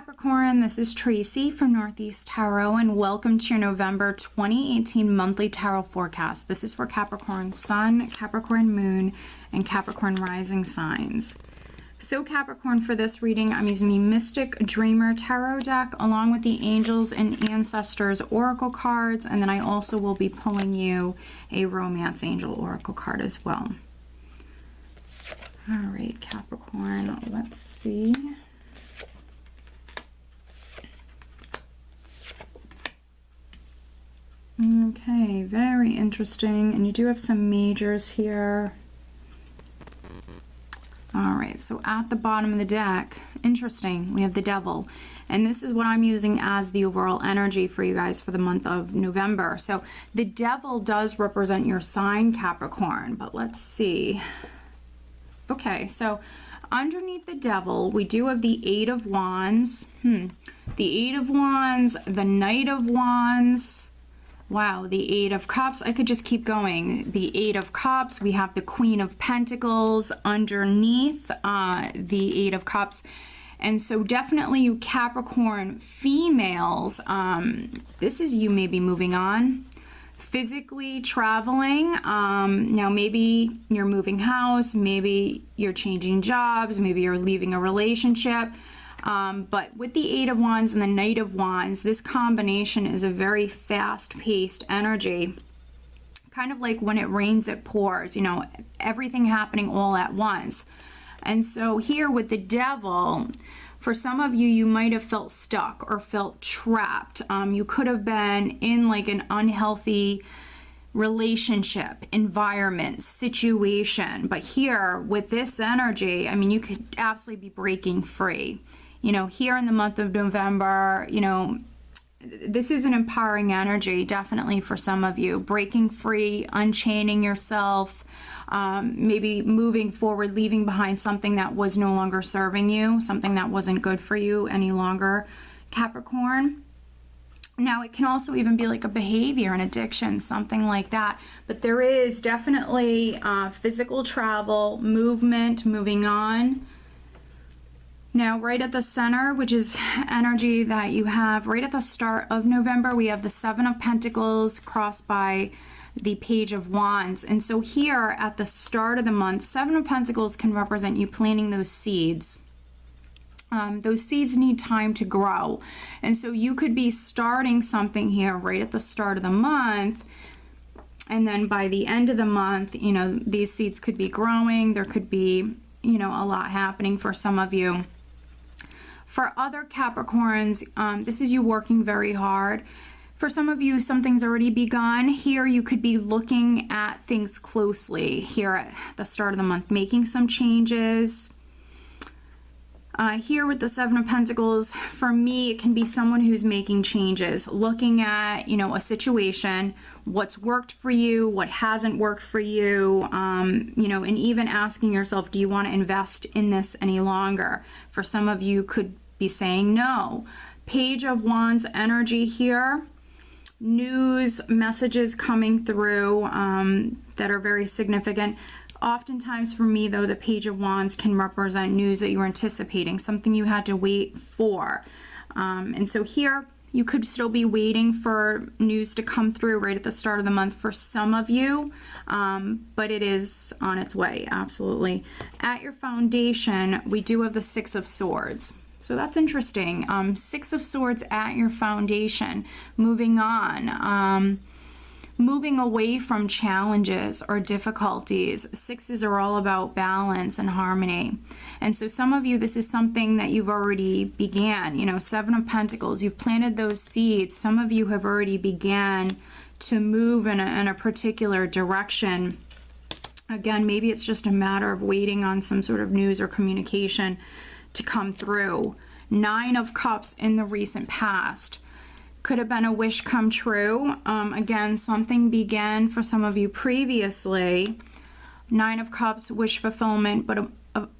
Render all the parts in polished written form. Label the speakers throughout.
Speaker 1: Capricorn, this is Tracy from Northeast Tarot, and welcome to your November 2018 monthly tarot forecast. This is for Capricorn Sun, Capricorn Moon, and Capricorn Rising signs. So Capricorn, for this reading, I'm using the Mystic Dreamer Tarot deck along with the Angels and Ancestors Oracle cards, and then I also will be pulling you a Romance Angel Oracle card as well. All right, Capricorn, let's see. Okay, very interesting. And you do have some majors here. All right, so at the bottom of the deck, interesting, we have the Devil. And this is what I'm using as the overall energy for you guys for the month of November. So the Devil does represent your sign, Capricorn, but let's see. Okay, so underneath the Devil, we do have the Eight of Wands. The Eight of Wands, the Knight of Wands. Wow, the Eight of Cups. I could just keep going. The Eight of Cups. We have the Queen of Pentacles underneath the Eight of Cups. And so definitely you Capricorn females, this is you maybe moving on. Physically traveling. Now maybe you're moving house. Maybe you're changing jobs. Maybe you're leaving a relationship. But with the Eight of Wands and the Knight of Wands, this combination is a very fast-paced energy. Kind of like when it rains, it pours, you know, everything happening all at once. And so here with the Devil, for some of you, you might have felt stuck or felt trapped. You could have been in like an unhealthy relationship, environment, situation. But here with this energy, I mean, you could absolutely be breaking free. You know, here in the month of November, you know, this is an empowering energy, definitely for some of you. Breaking free, unchaining yourself, maybe moving forward, leaving behind something that was no longer serving you, something that wasn't good for you any longer, Capricorn. Now, it can also even be like a behavior, an addiction, something like that. But there is definitely physical travel, movement, moving on. Now, right at the center, which is energy that you have right at the start of November, we have the Seven of Pentacles crossed by the Page of Wands. And so here at the start of the month, Seven of Pentacles can represent you planting those seeds. Those seeds need time to grow. And so you could be starting something here right at the start of the month. And then by the end of the month, you know, these seeds could be growing. There could be, you know, a lot happening for some of you. For other Capricorns, this is you working very hard. For some of you, something's already begun. Here you could be looking at things closely here at the start of the month, making some changes. Here with the Seven of Pentacles, for me, it can be someone who's making changes, looking at, you know, a situation, what's worked for you, what hasn't worked for you, you know, and even asking yourself, do you want to invest in this any longer? For some of you, could be saying no. Page of Wands energy here. News, messages coming through that are very significant. Oftentimes for me, though, the Page of Wands can represent news that you were anticipating, something you had to wait for. And so here, you could still be waiting for news to come through right at the start of the month for some of you, but it is on its way, absolutely. At your foundation, we do have the Six of Swords. So that's interesting. Six of Swords at your foundation, moving on. Moving away from challenges or difficulties. Sixes are all about balance and harmony. And so some of you, this is something that you've already began. You know, Seven of Pentacles, you've planted those seeds. Some of you have already began to move in a particular direction. Again, maybe it's just a matter of waiting on some sort of news or communication to come through. Nine of Cups in the recent past. Could have been a wish come true. Again, something began for some of you previously. Nine of Cups, wish fulfillment, but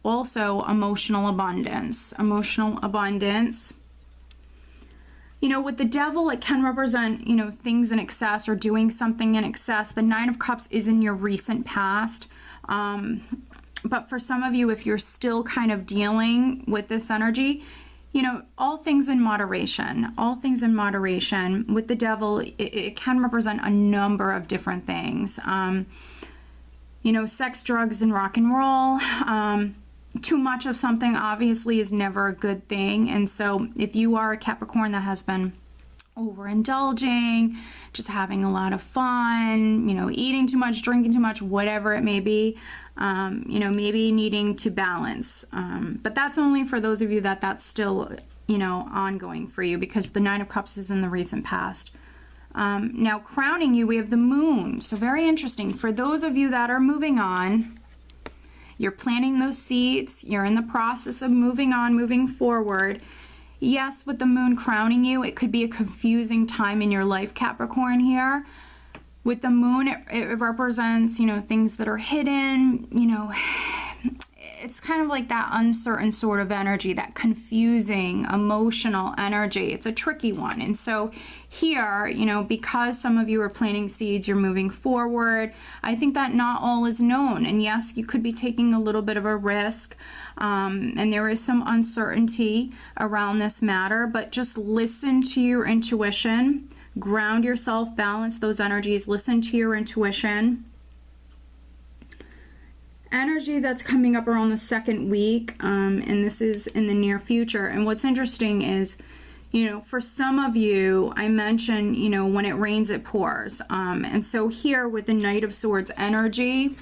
Speaker 1: also emotional abundance. Emotional abundance. You know, with the Devil, it can represent, you know, things in excess or doing something in excess. The Nine of Cups is in your recent past. But for some of you, if you're still kind of dealing with this energy, you know, all things in moderation, all things in moderation. With the devil, it can represent a number of different things. You know, sex, drugs, and rock and roll. Too much of something obviously is never a good thing. And so if you are a Capricorn that has been overindulging, just having a lot of fun, you know, eating too much, drinking too much, whatever it may be, you know, maybe needing to balance. But that's only for those of you that's still, you know, ongoing for you, because the Nine of Cups is in the recent past. Now, crowning you, we have the Moon. So very interesting. For those of you that are moving on, you're planting those seeds, you're in the process of moving on, moving forward. Yes, with the Moon crowning you, it could be a confusing time in your life, Capricorn, here. With the Moon, it represents, you know, things that are hidden, you know, it's kind of like that uncertain sort of energy, that confusing, emotional energy. It's a tricky one. And so here, you know, because some of you are planting seeds, you're moving forward, I think that not all is known. And yes, you could be taking a little bit of a risk, and there is some uncertainty around this matter, but just listen to your intuition, ground yourself, balance those energies, listen to your intuition. Energy that's coming up around the second week, and this is in the near future. And what's interesting is, you know, for some of you, I mentioned, you know, when it rains, it pours. And so here with the Knight of Swords energy,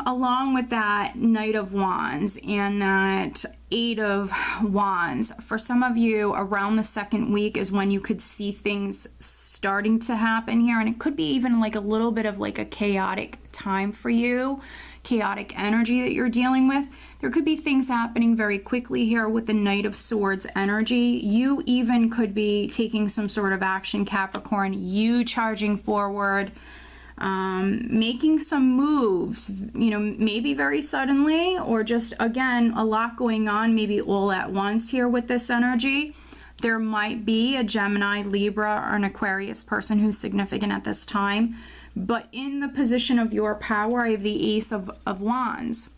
Speaker 1: along with that Knight of Wands and that Eight of Wands, for some of you around the second week is when you could see things starting to happen here, and it could be even like a little bit of like a chaotic time for you, chaotic energy that you're dealing with. There could be things happening very quickly here with the Knight of Swords energy. You even could be taking some sort of action, Capricorn, you charging forward, making some moves, you know, maybe very suddenly, or just, again, a lot going on, maybe all at once here with this energy. There might be a Gemini, Libra, or an Aquarius person who's significant at this time. But in the position of your power, I have the Ace of Wands.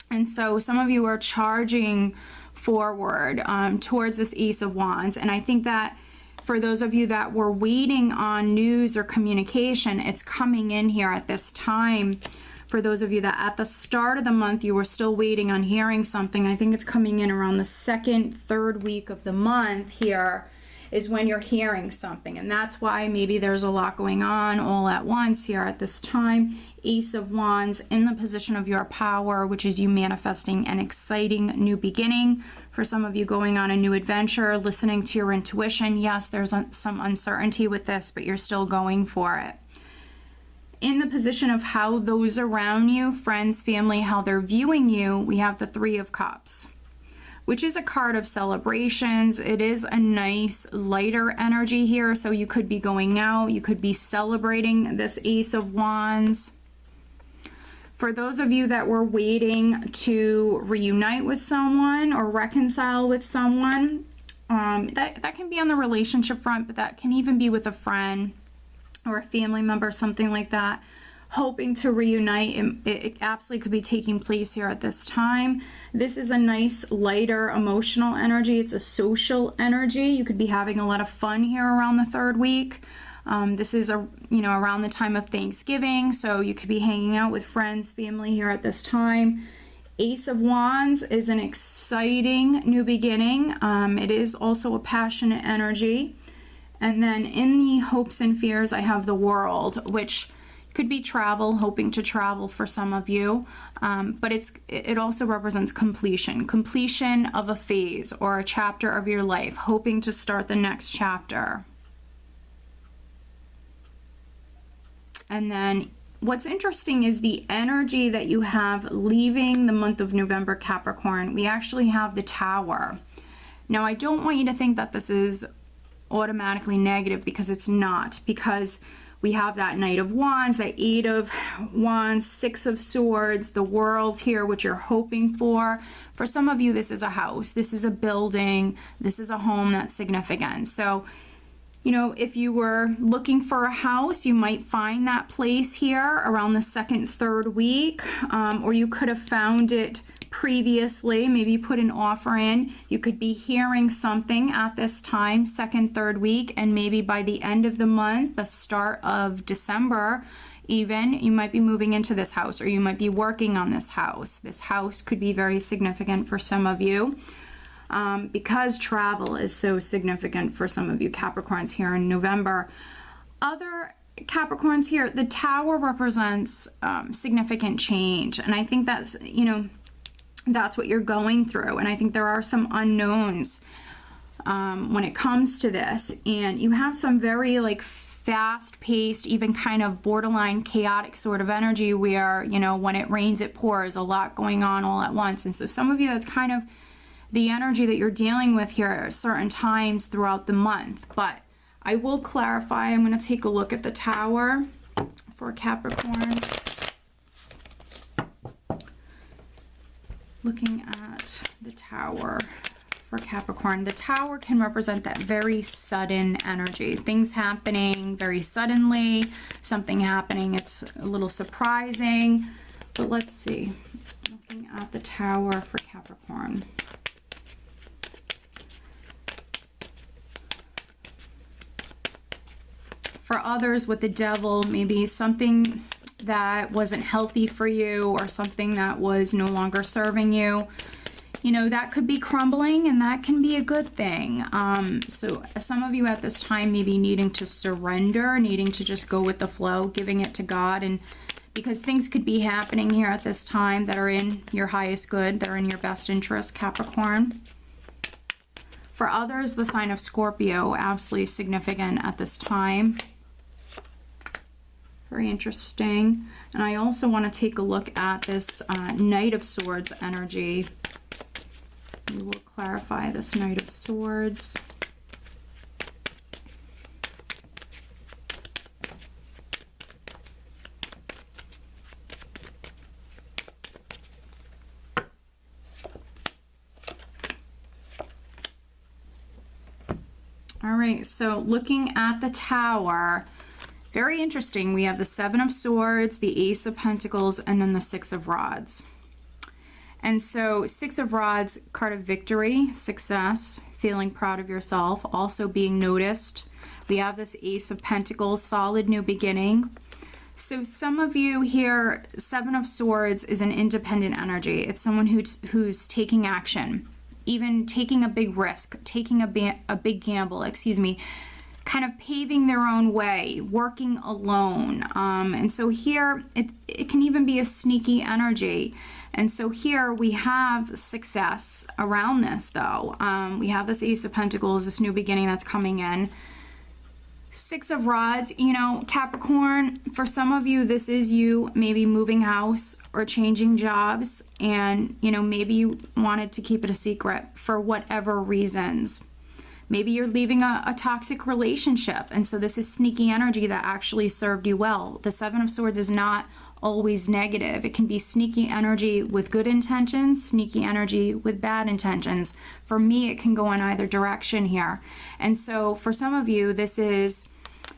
Speaker 1: And so some of you are charging forward towards this Ace of Wands. And I think that for those of you that were waiting on news or communication, it's coming in here at this time. For those of you that at the start of the month, you were still waiting on hearing something, I think it's coming in around the second, third week of the month here is when you're hearing something. And that's why maybe there's a lot going on all at once here at this time. Ace of Wands in the position of your power, which is you manifesting an exciting new beginning. For some of you going on a new adventure, listening to your intuition. Yes, there's some uncertainty with this, but you're still going for it. In the position of how those around you, friends, family, how they're viewing you, we have the Three of Cups, which is a card of celebrations. It is a nice lighter energy here. So you could be going out, you could be celebrating this Ace of Wands. For those of you that were waiting to reunite with someone or reconcile with someone, that can be on the relationship front, but that can even be with a friend or a family member, something like that, hoping to reunite. It absolutely could be taking place here at this time. This is a nice lighter emotional energy. It's a social energy. You could be having a lot of fun here around the third week. This is around the time of Thanksgiving, so you could be hanging out with friends, family here at this time. Ace of Wands is an exciting new beginning. It is also a passionate energy. And then in the hopes and fears, I have the World, which could be travel, hoping to travel for some of you, but it also represents completion of a phase or a chapter of your life, hoping to start the next chapter. And then what's interesting is the energy that you have leaving the month of November, Capricorn. We actually have the Tower. Now, I don't want you to think that this is automatically negative, because it's not, because we have that Knight of Wands, that Eight of Wands, Six of Swords, the World here, which you're hoping for. For some of you, this is a house, this is a building, this is a home that's significant. So, you know, if you were looking for a house, you might find that place here around the second, third week, or you could have found it previously. Maybe you put an offer in. You could be hearing something at this time, second, third week, and maybe by the end of the month, the start of December, even, you might be moving into this house, or you might be working on this house. This house could be very significant for some of you, because travel is so significant for some of you Capricorns here in November. Other Capricorns here, the Tower represents significant change, and I think that's, you know, that's what you're going through. And I think there are some unknowns when it comes to this, and you have some very like fast-paced, even kind of borderline chaotic sort of energy where, you know, when it rains it pours, a lot going on all at once. And so some of you, that's kind of the energy that you're dealing with here at certain times throughout the month. But I will clarify. I'm going to take a look at the Tower for Capricorn. Looking at the Tower for Capricorn. The Tower can represent that very sudden energy. Things happening very suddenly, something happening, it's a little surprising. But let's see. Looking at the Tower for Capricorn. For others with the Devil, maybe something that wasn't healthy for you, or something that was no longer serving you, you know, that could be crumbling, and that can be a good thing. So some of you at this time may be needing to surrender, needing to just go with the flow, giving it to God, and because things could be happening here at this time that are in your highest good, that are in your best interest, Capricorn. For others, the sign of Scorpio, absolutely significant at this time. Very interesting. And I also want to take a look at this Knight of Swords energy. We will clarify this Knight of Swords. All right, so looking at the Tower, very interesting. We have the Seven of Swords, the Ace of Pentacles, and then the Six of Rods. And so Six of Rods, card of victory, success, feeling proud of yourself, also being noticed. We have this Ace of Pentacles, solid new beginning. So some of you here, Seven of Swords is an independent energy. It's someone who's taking action, even taking a big risk, taking a big gamble, excuse me, kind of paving their own way, working alone. And so here, it can even be a sneaky energy. And so here we have success around this, though. We have this Ace of Pentacles, this new beginning that's coming in. Six of Rods, you know, Capricorn, for some of you, this is you maybe moving house or changing jobs, and, you know, maybe you wanted to keep it a secret for whatever reasons. Maybe you're leaving a toxic relationship, and so this is sneaky energy that actually served you well. The Seven of Swords is not always negative. It can be sneaky energy with good intentions, sneaky energy with bad intentions. For me, it can go in either direction here. And so for some of you, this is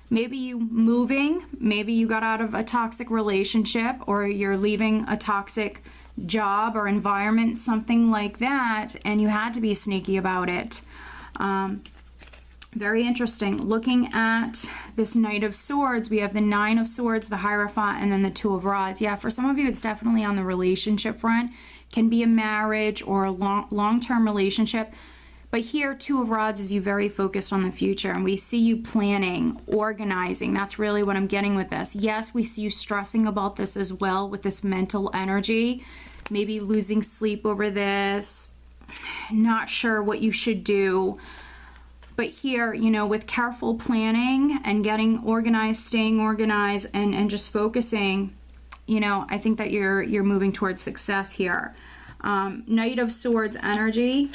Speaker 1: maybe you moving, maybe you got out of a toxic relationship, or you're leaving a toxic job or environment, something like that, and you had to be sneaky about it. Very interesting. Looking at this Knight of Swords, we have the Nine of Swords, the Hierophant, and then the Two of Rods. Yeah, for some of you, it's definitely on the relationship front. Can be a marriage or a long-term relationship. But here, Two of Rods is you very focused on the future, and we see you planning, organizing. That's really what I'm getting with this. Yes, we see you stressing about this as well with this mental energy, maybe losing sleep over this, not sure what you should do. But here, you know, with careful planning and getting organized, staying organized, and just focusing, you know, I think that you're moving towards success here. Knight of Swords energy.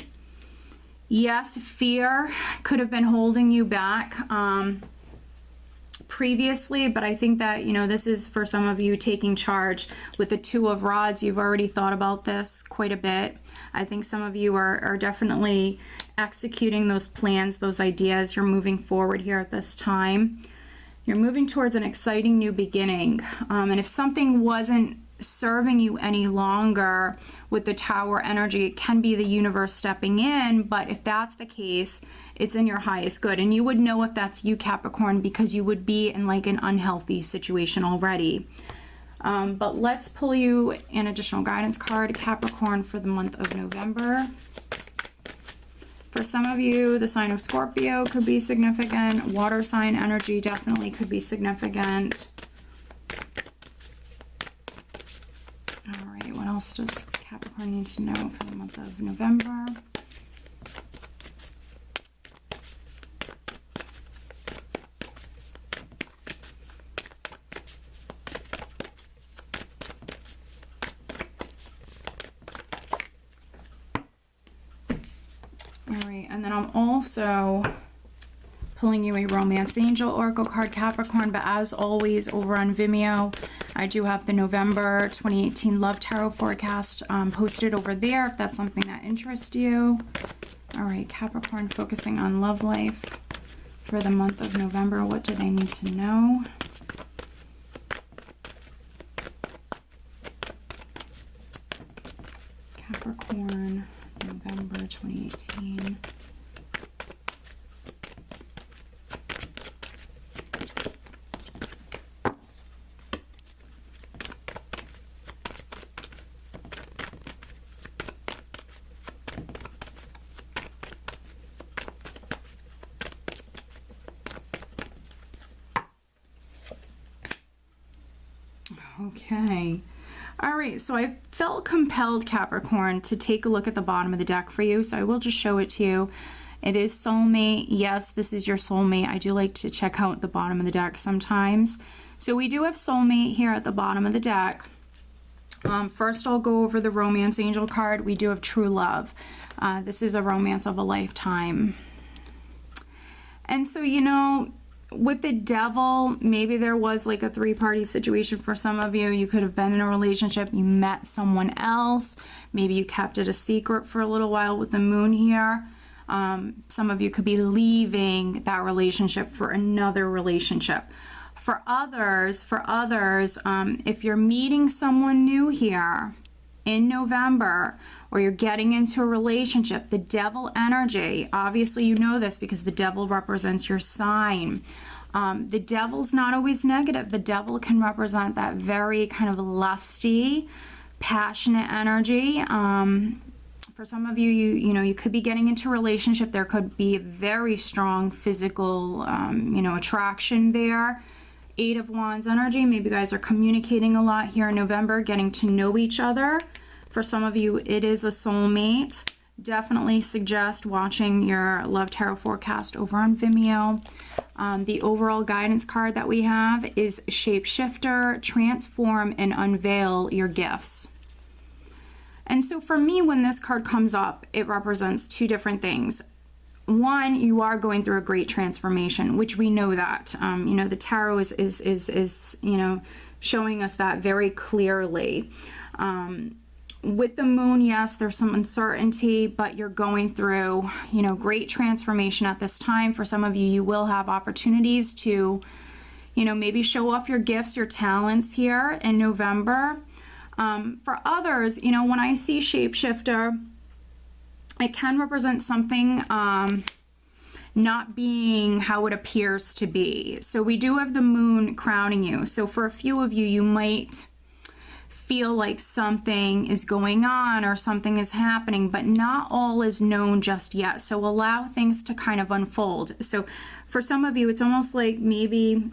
Speaker 1: Yes, fear could have been holding you back previously, but I think that, you know, this is for some of you taking charge. With the Two of Rods, you've already thought about this quite a bit. I think some of you are definitely executing those plans, those ideas. You're moving forward here at this time. You're moving towards an exciting new beginning. And if something wasn't serving you any longer with the Tower energy. It can be the universe stepping in, but if that's the case, it's in your highest good. And you would know if that's you, Capricorn, because you would be in like an unhealthy situation already. But let's pull you an additional guidance card, Capricorn, for the month of November. For some of you, the sign of Scorpio could be significant. Water sign energy definitely could be significant. All right, what else does Capricorn need to know for the month of November? All right, and then I'm also pulling you a Romance Angel Oracle card, Capricorn, but as always, over on Vimeo, I do have the November 2018 Love Tarot Forecast posted over there if that's something that interests you. All right, Capricorn, focusing on love life for the month of November. What do they need to know? Capricorn, November 2018. Okay. All right, so I felt compelled, Capricorn, to take a look at the bottom of the deck for you, so I will just show it to you. It is soulmate. Yes, this is your soulmate. I do like to check out the bottom of the deck sometimes. So we do have soulmate here at the bottom of the deck. First, I'll go over the Romance Angel card. We do have true love. This is a romance of a lifetime. And so, you know, with the Devil, maybe there was like a three-party situation for some of you. You could have been in a relationship, you met someone else, maybe you kept it a secret for a little while with the Moon here. Some of you could be leaving that relationship for another relationship. For others, if you're meeting someone new here in November, or you're getting into a relationship, the Devil energy, obviously you know this because the Devil represents your sign. The Devil's not always negative. The Devil can represent that very kind of lusty, passionate energy. For some of you, you know, you could be getting into a relationship. There could be a very strong physical, you know, attraction there. Eight of Wands energy. Maybe you guys are communicating a lot here in November, getting to know each other. For some of you, it is a soulmate. Definitely suggest watching your Love Tarot Forecast over on Vimeo. The overall guidance card that we have is Shapeshifter, transform and unveil your gifts. And so for me, when this card comes up, it represents two different things. One, you are going through a great transformation, which we know that. You know, the tarot is you know, showing us that very clearly. With the Moon, yes, there's some uncertainty, but you're going through, you know, great transformation at this time. For some of you, you will have opportunities to, you know, maybe show off your gifts, your talents here in November. For others, you know, when I see Shapeshifter, it can represent something not being how it appears to be. So we do have the Moon crowning you. So for a few of you, you might feel like something is going on or something is happening, but not all is known just yet. So allow things to kind of unfold. So for some of you, it's almost like maybe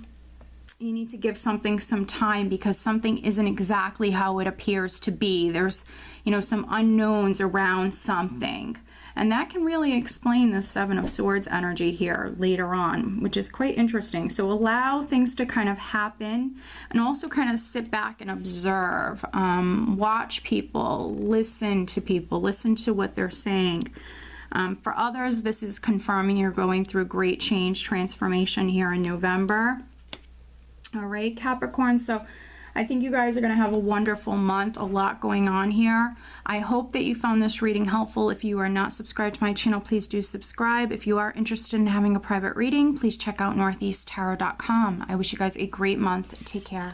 Speaker 1: you need to give something some time because something isn't exactly how it appears to be. There's, you know, some unknowns around something. And that can really explain the Seven of Swords energy here later on, which is quite interesting. So allow things to kind of happen and also kind of sit back and observe. Watch people, listen to what they're saying. For others, this is confirming you're going through great change, transformation here in November. All right, Capricorn. So I think you guys are going to have a wonderful month, a lot going on here. I hope that you found this reading helpful. If you are not subscribed to my channel, please do subscribe. If you are interested in having a private reading, please check out northeasttarot.com. I wish you guys a great month. Take care.